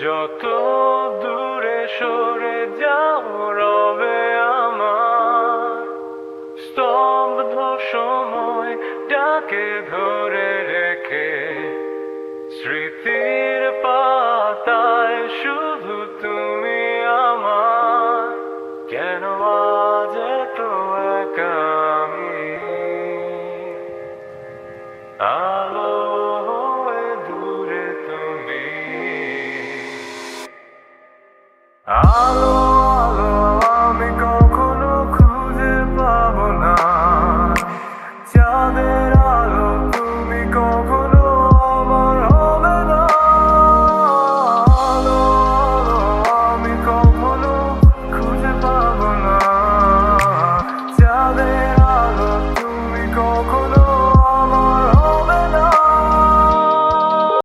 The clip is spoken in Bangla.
যত দূরে সরে যাও রবে আমার স্তব্ধ সময়টাকে ধরে রেখে স্মৃতির পাতায় শুধু তুমি আমার। কেন আজ এত একা আমি, আলো হয়ে দূরে তুমি, আলো